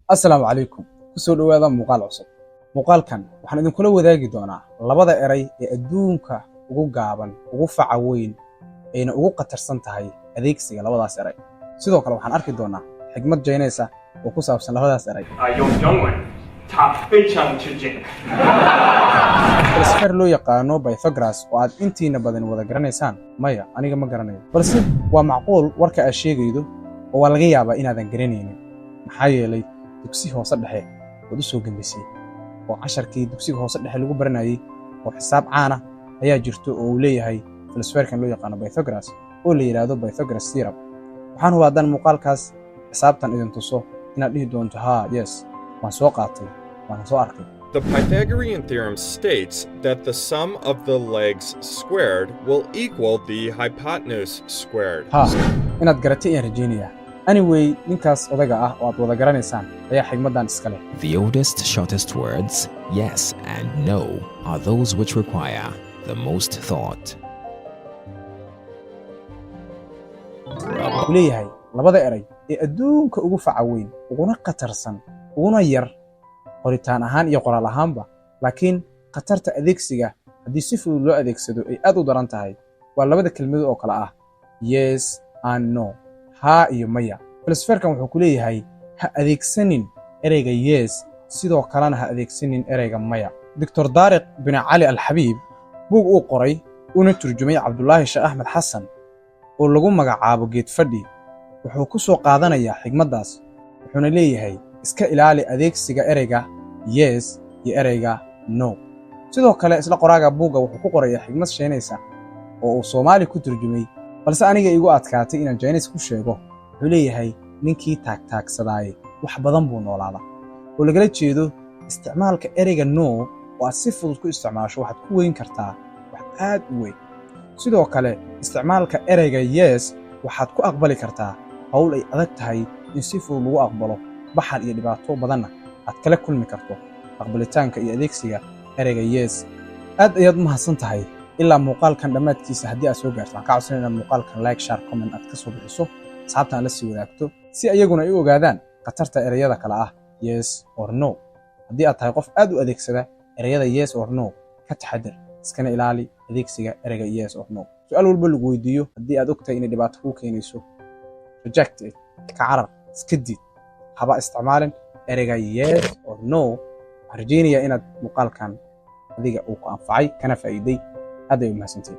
Assalaamu calaykum. Ku soo dhawaada muuqaal cusub. Muuqaalkan waxaan idinkula wadaagi doonaa labada eray ee adduunka ugu gaaban, ugu faca weyn, ayna ugu qatarsan tahay adeegsiga labadaas eray. Sidoo kale waxaan arki doonaa xigmad jeynaysa oo ku saabsan labadaas eray. 用中文，它非常之简单。 Falsafar loo yaqaano Pythagoras oo aad intiina badan wada garanaysaan. Maya, aniga ma garanayo. Balse waa macquul warka aad sheegaydo oo waa laga yaabaa inaadan garanaynin. Maxaa yeelay dugsi hoose dhexe wad u soo gambisay oo casharkii dugsiga hoose dhexe lagu baranayay oo xisaab caana ayaa jirto oo uu leeyahay falsafarkan loo yaqaano Pythagoras oo la yiraahdo Pythagoras theorem. waxaan hubaadan muuqaalkaas xisaabtan idin tuso inaad dhihi doonto yes waan soo qaatay waan soo arkay. The Pythagorean theorem states that the sum of the legs squared will equal the hypotenuse squared. inaad garatay ayaan rajaynayaa. Anyway, ninkaas odaga ah oo aad wada garanaysaan ayaa xigmadan iska leh. The oldest, shortest words, yes and no, are those which require the most thought. Leeyahay labada eray ee adduunka ugu faca weyn, uguna qatarsan, uguna yar qoritaan ahaan iyo qoraal ahaanba, laakiin qatarta adeegsiga haddii si fudud loo adeegsado ay aad u daran tahay. Waa labada kelmado oo kala ah yes and no. ها iyo maya. Falsafarkan wuxuu ku leeyahay ha adeegsanin ereyga yes sidoo kalena ha adeegsanin ereyga maya. Dr. Daariq bin Ali Al-Habib buug uu qoray una turjumay Cabdullaahi Sheekh Axmed Xasan oo lagu magacaabo geed fadhi wuxuu ku soo qaadanayaa xigmadaas wuxuuna leeyahay iska ilaali adeegsiga ereyga yes iyo ereyga no. sidoo kale isla qoraaga buugga wuxuu ku qorayaa xigmad sheeynaysa oo uu Soomaali ku turjumay balse aniga igu adkaatay inaan Chinese ku sheego. wuxuu leeyahay ninkii taagtaagsadaay wax badan buu noolaadaa oo lagala jeedo isticmaalka ereyga no oo aad si fudud ku isticmaasho waxaad ku weyn kartaa wax aad u weyn. sidoo kale isticmaalka ereyga yes waxaad ku aqbali kartaa hawl ay adag tahay in si fudud lagu aqbalo baxal iyo dhibaato badanna aad kala kulmi karto. aqbalitaanka iyo adeegsiga ereyga yes aad ayaad mahadsan tahay. ilaa muuqaalkan dhammaadkiisa haddii aad soo gaarto waxaan ka codsanaya inaad muuqaalkan like, share, comment aad ka soo bixiso asxaabtan la sii wadaagto si ayaguna ay u ogaadaan qatarta ereyada kala ah yes or no. haddii aad tahay qof aad u adeegsada ereyada yes or no ka taxadar iskana ilaali adeegsiga ereyga yes or no. su'aal walba lagu weydiiyo haddii aad ogtahay inay dhibaato kuu keenayso reject it, ka carar, iska diid, haba isticmaalin ereyga yes or no. waxaan rajaynayaa inaad muuqaalkan adiga uu ku anfacay kana faa'iiday. هذا يوم ما سنتين.